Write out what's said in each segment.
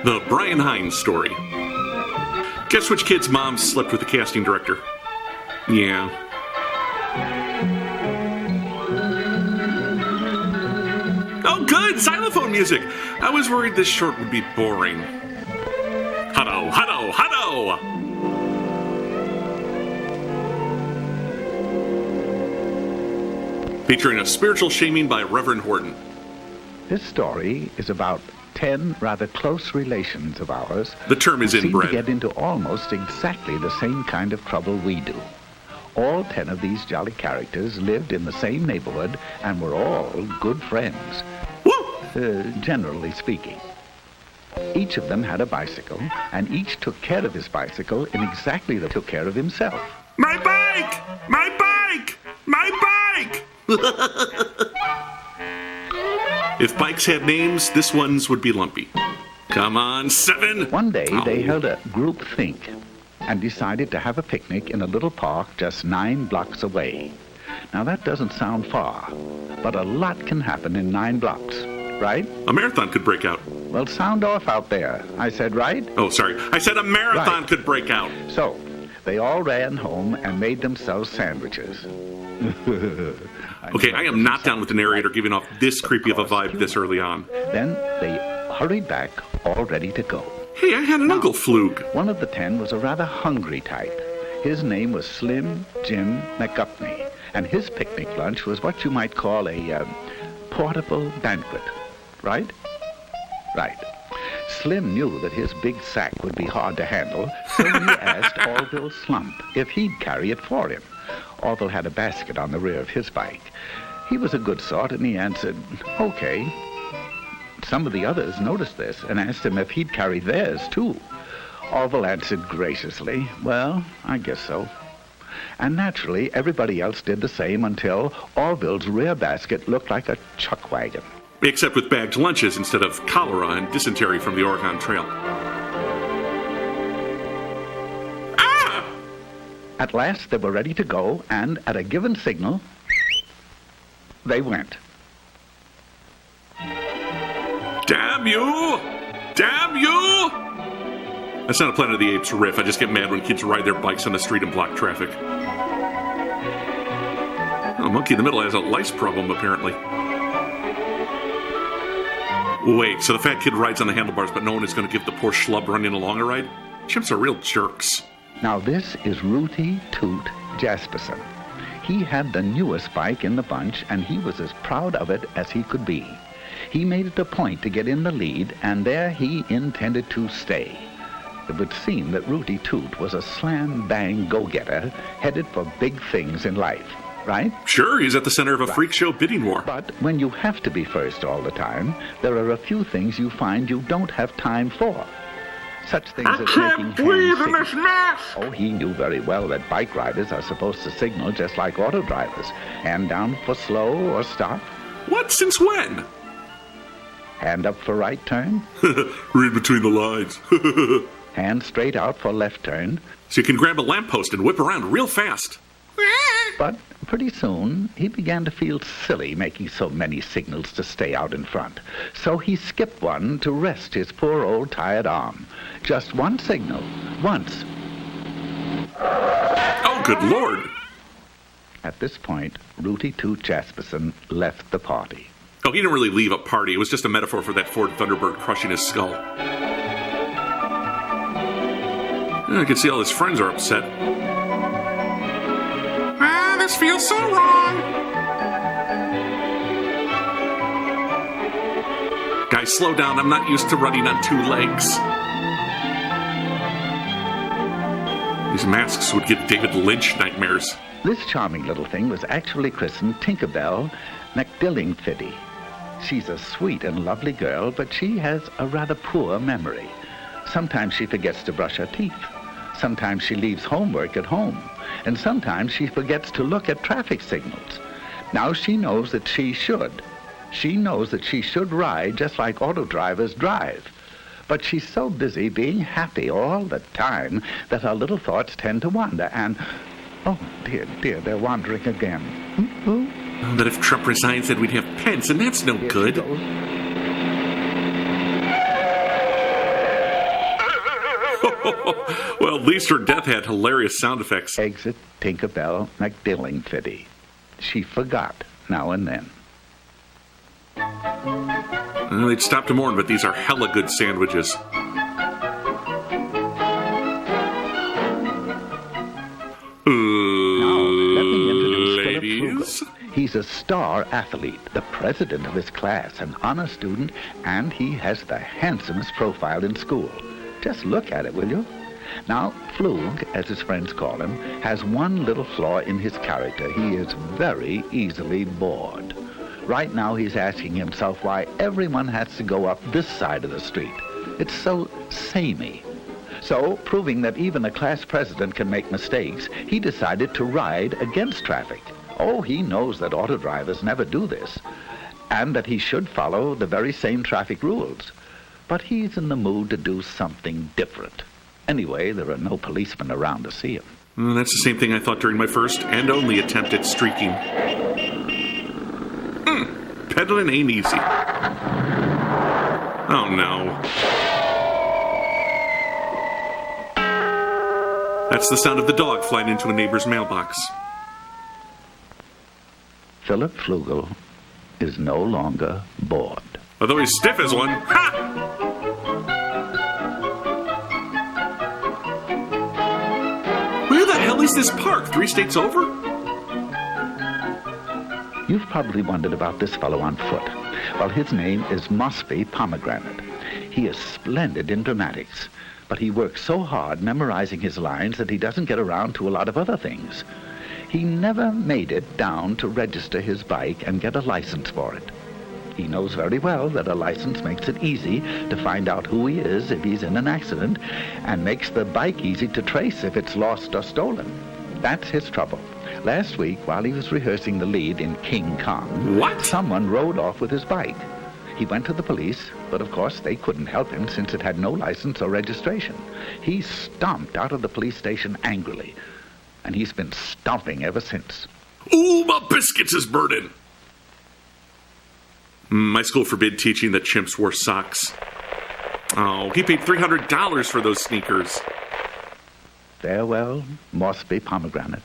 The Brian Heinz story. Guess which kid's mom slept with the casting director? Yeah. Oh, good! Xylophone music! I was worried this short would be boring. Hutto, hutto, hutto! Featuring a spiritual shaming by Reverend Horton. This story is about 10 rather close relations of ours. The term is who seem inbred. to get into almost exactly the same kind of trouble we do. All 10 of these jolly characters lived in the same neighborhood and were all good friends. Woo! Generally speaking. Each of them had a bicycle, and each took care of his bicycle in exactly the took care of himself. My bike! My bike! My bike! If bikes had names, this one's would be Lumpy. Come on, 7! One day, they held a group think and decided to have a picnic in a little park just 9 blocks away. Now, that doesn't sound far, but a lot can happen in 9 blocks, right? A marathon could break out. Well, sound off out there. I said right? Oh, sorry. I said a marathon Right. could break out. So, they all ran home and made themselves sandwiches. Okay, I am not down with the narrator giving off this creepy of a vibe this early on. Then they hurried back, all ready to go. Hey, I had an Uncle Flug. One of the 10 was a rather hungry type. His name was Slim Jim McGupney, and his picnic lunch was what you might call a portable banquet, right? Right. Slim knew that his big sack would be hard to handle, so he asked Orville Slump if he'd carry it for him. Orville had a basket on the rear of his bike. He was a good sort, and he answered, okay. Some of the others noticed this and asked him if he'd carry theirs, too. Orville answered graciously, well, I guess so. And naturally, everybody else did the same until Orville's rear basket looked like a chuck wagon. Except with bagged lunches instead of cholera and dysentery from the Oregon Trail. Ah! At last, they were ready to go, and at a given signal, they went. Damn you! Damn you! That's not a Planet of the Apes riff. I just get mad when kids ride their bikes on the street and block traffic. Oh, Monkey in the Middle has a lice problem, apparently. Wait, so the fat kid rides on the handlebars, but no one is going to give the poor schlub running along a ride? Chimps are real jerks. Now, this is Rooty Toot Jasperson. He had the newest bike in the bunch, and he was as proud of it as he could be. He made it a point to get in the lead, and there he intended to stay. It would seem that Rooty Toot was a slam-bang go-getter headed for big things in life, right? Sure, he's at the center of a freak show bidding war. But when you have to be first all the time, there are a few things you find you don't have time for. Such things as making hand signals. Oh, he knew very well that bike riders are supposed to signal just like auto drivers. Hand down for slow or stop. What? Since when? Hand up for right turn. Read between the lines. Hand straight out for left turn. So you can grab a lamppost and whip around real fast. But pretty soon, he began to feel silly making so many signals to stay out in front. So he skipped one to rest his poor old tired arm. Just one signal. Once. Oh, good Lord. At this point, Rooty Toot Jasperson left the party. Oh, he didn't really leave a party. It was just a metaphor for that Ford Thunderbird crushing his skull. I can see all his friends are upset. This feels so wrong. Guys, slow down. I'm not used to running on 2 legs. These masks would give David Lynch nightmares. This charming little thing was actually christened Tinkerbell McDillingfitty. She's a sweet and lovely girl, but she has a rather poor memory. Sometimes she forgets to brush her teeth. Sometimes she leaves homework at home. And sometimes she forgets to look at traffic signals. Now she knows that she should. She knows that she should ride just like auto drivers drive. But she's so busy being happy all the time that her little thoughts tend to wander. And, oh, dear, dear, they're wandering again. But if Trump resigns, then we'd have Pence, and that's no good. Well, at least her death had hilarious sound effects. Exit Tinkerbell McDillingfitty. She forgot now and then. Well, they'd stop to mourn, but these are hella good sandwiches. Now, let me introduce Philip Ladies. Flugel. He's a star athlete, the president of his class, an honor student, and he has the handsomest profile in school. Just look at it, will you? Now, Flug, as his friends call him, has one little flaw in his character. He is very easily bored. Right now, he's asking himself why everyone has to go up this side of the street. It's so samey. So, proving that even a class president can make mistakes, he decided to ride against traffic. Oh, he knows that auto drivers never do this, and that he should follow the very same traffic rules. But he's in the mood to do something different. Anyway, there are no policemen around to see him. That's the same thing I thought during my first and only attempt at streaking. Peddling ain't easy. Oh, no. That's the sound of the dog flying into a neighbor's mailbox. Philip Flugel is no longer bored. Although he's stiff as one. Ha! Where the hell is this park? 3 states over? You've probably wondered about this fellow on foot. Well, his name is Mosby Pomegranate. He is splendid in dramatics, but he works so hard memorizing his lines that he doesn't get around to a lot of other things. He never made it down to register his bike and get a license for it. He knows very well that a license makes it easy to find out who he is if he's in an accident, and makes the bike easy to trace if it's lost or stolen. That's his trouble. Last week, while he was rehearsing the lead in King Kong, someone rode off with his bike. He went to the police, but of course they couldn't help him since it had no license or registration. He stomped out of the police station angrily, and he's been stomping ever since. Ooh, my biscuits is burning. My school forbid teaching that chimps wore socks. Oh, he paid $300 for those sneakers. Farewell, Mosby Pomegranate,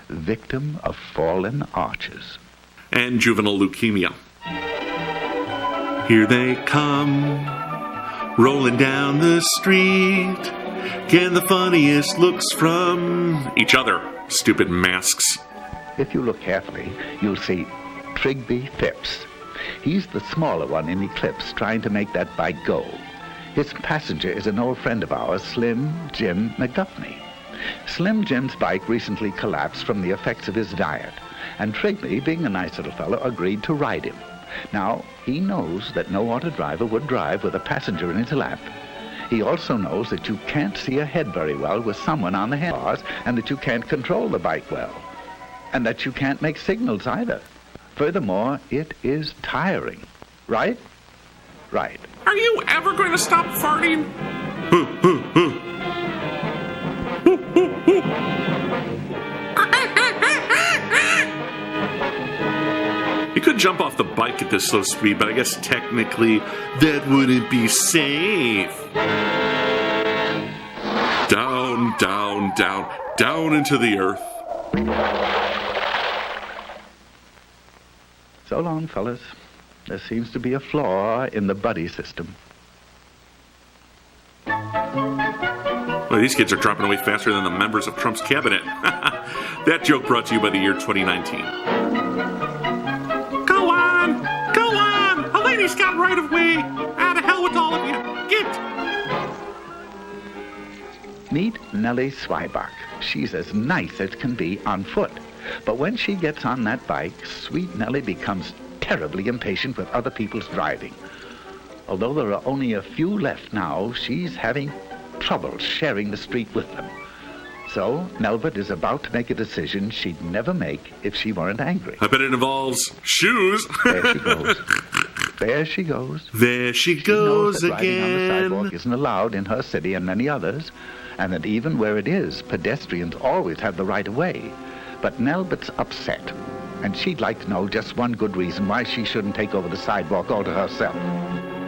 victim of fallen arches. And juvenile leukemia. Here they come, rolling down the street, getting the funniest looks from each other. Stupid masks. If you look carefully, you'll see Trigby Phipps. He's the smaller one in Eclipse, trying to make that bike go. His passenger is an old friend of ours, Slim Jim McDuffney. Slim Jim's bike recently collapsed from the effects of his diet, and Trigby, being a nice little fellow, agreed to ride him. Now, he knows that no auto driver would drive with a passenger in his lap. He also knows that you can't see ahead very well with someone on the handlebars, and that you can't control the bike well, and that you can't make signals either. Furthermore, it is tiring. Right? Right. Are you ever going to stop farting? You could jump off the bike at this slow speed, but I guess technically that wouldn't be safe. Down, down, down, down into the earth. So long, fellas. There seems to be a flaw in the buddy system. Well, these kids are dropping away faster than the members of Trump's cabinet. That joke brought to you by the year 2019. Go on! Go on! A lady's got right of way! Out of hell with all of you! Get! Meet Nellie Swybach. She's as nice as can be on foot. But when she gets on that bike, sweet Nellie becomes terribly impatient with other people's driving. Although there are only a few left now, she's having trouble sharing the street with them. So, Nelbert is about to make a decision she'd never make if she weren't angry. I bet it involves shoes. There she goes. There she goes. There she goes knows that again. Riding on the sidewalk isn't allowed in her city and many others, and that even where it is, pedestrians always have the right of way. But Nelbert's upset, and she'd like to know just one good reason why she shouldn't take over the sidewalk all to herself.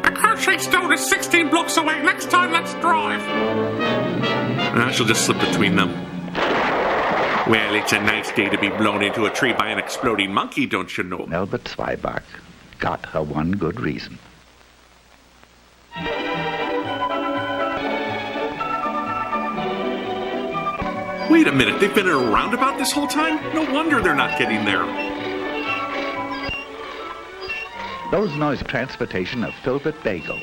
A car chase zone is 16 blocks away. Next time, let's drive. she'll just slip between them. Well, it's a nice day to be blown into a tree by an exploding monkey, don't you know? Albert Zweibach got her one good reason. Wait a minute, they've been in a roundabout this whole time? No wonder they're not getting there. Those noise transportation of Filbert Bagel.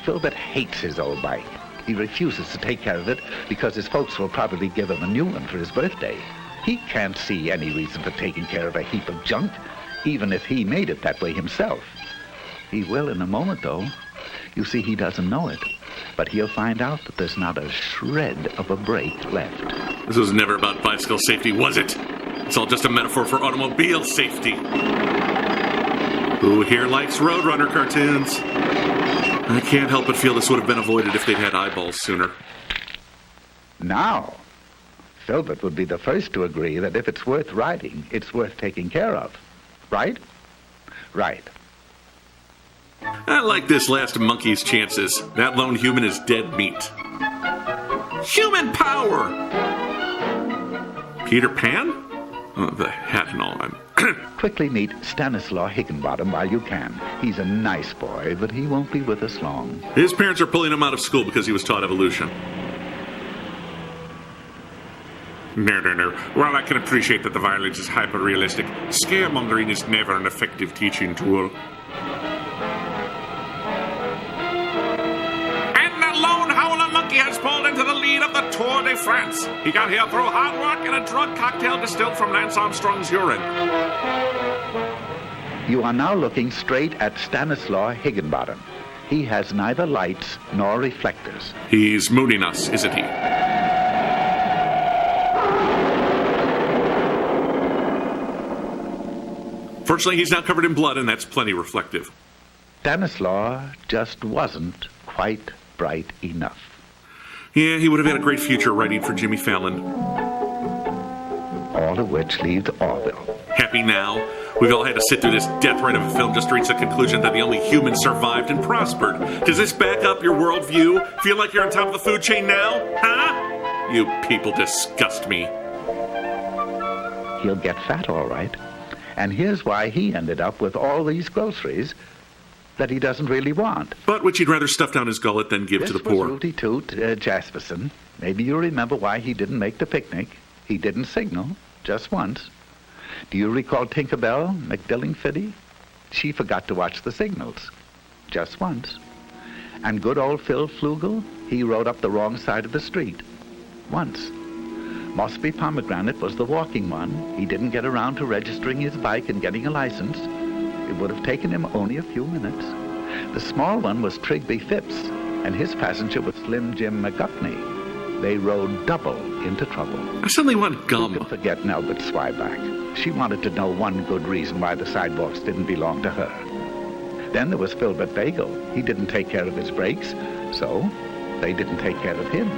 Filbert hates his old bike. He refuses to take care of it because his folks will probably give him a new one for his birthday. He can't see any reason for taking care of a heap of junk, even if he made it that way himself. He will in a moment, though. You see, he doesn't know it. But he'll find out that there's not a shred of a brake left. This was never about bicycle safety, was it? It's all just a metaphor for automobile safety. Who here likes Roadrunner cartoons? I can't help but feel this would have been avoided if they'd had eyeballs sooner. Now, Filbert would be the first to agree that if it's worth riding, it's worth taking care of. Right? Right. I like this last monkey's chances. That lone human is dead meat. Human power! Peter Pan? Oh, the hat and all. Quickly meet Stanislaw Higginbottom while you can. He's a nice boy, but he won't be with us long. His parents are pulling him out of school because he was taught evolution. No. While I can appreciate that the violence is hyper-realistic, scaremongering is never an effective teaching tool. And the lone howler monkey has pulled into the lead of the Tour de France. He got here through hard work and a drug cocktail distilled from Lance Armstrong's urine. You are now looking straight at Stanislaw Higginbottom. He has neither lights nor reflectors. He's mooning us, isn't he? Fortunately, he's not covered in blood, and that's plenty reflective. Stanislaw just wasn't quite bright enough. Yeah, he would have had a great future writing for Jimmy Fallon. All of which leaves Orville. Happy now? We've all had to sit through this death ride of a film just to reach the conclusion that the only human survived and prospered. Does this back up your worldview? Feel like you're on top of the food chain now? Huh? You people disgust me. He'll get fat, all right. And here's why he ended up with all these groceries that he doesn't really want. But which he'd rather stuff down his gullet than give to the poor. This was Rooty Toot Jasperson. Maybe you remember why he didn't make the picnic. He didn't signal, just once. Do you recall Tinkerbell McDillingfiddy? She forgot to watch the signals, just once. And good old Phil Flugel, he rode up the wrong side of the street, once. Mossby Pomegranate was the walking one. He didn't get around to registering his bike and getting a license. It would have taken him only a few minutes. The small one was Trigby Phipps, and his passenger was Slim Jim McGupney. They rode double into trouble. I suddenly want gum. Who could forget Albert Zweibach? She wanted to know one good reason why the sidewalks didn't belong to her. Then there was Filbert Bagel. He didn't take care of his brakes, so they didn't take care of him.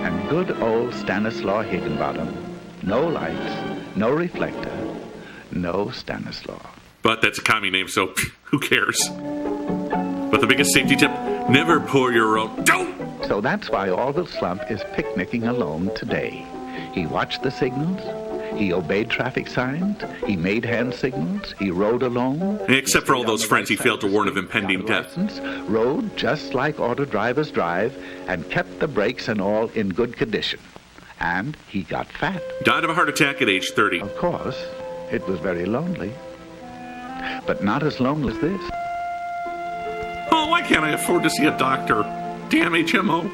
And good old Stanislaw Higginbottom. No lights, no reflector, no Stanislaw. But that's a commie name, so who cares? But the biggest safety tip, never pour your own... Don't! So that's why Orville Slump is picnicking alone today. He watched the signals, he obeyed traffic signs, he made hand signals, he rode alone. Except for all those friends he failed to warn of impending death. Rode just like auto drivers drive, and kept the brakes and all in good condition. And he got fat. Died of a heart attack at age 30. Of course, it was very lonely. But not as lonely as this. Oh, why can't I afford to see a doctor? Damn HMO.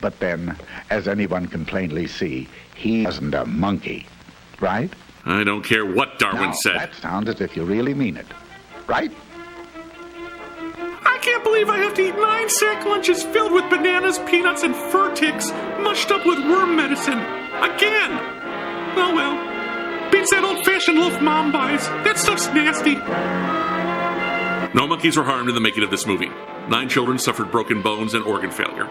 But then, as anyone can plainly see, he wasn't a monkey, right? I don't care what Darwin said. That sounds as if you really mean it, right? I can't believe I have to eat 9 sack lunches filled with bananas, peanuts, and fur ticks, mushed up with worm medicine. Again! Oh well. Beats that old-fashioned loaf Mom buys. That stuff's nasty. No monkeys were harmed in the making of this movie. 9 children suffered broken bones and organ failure.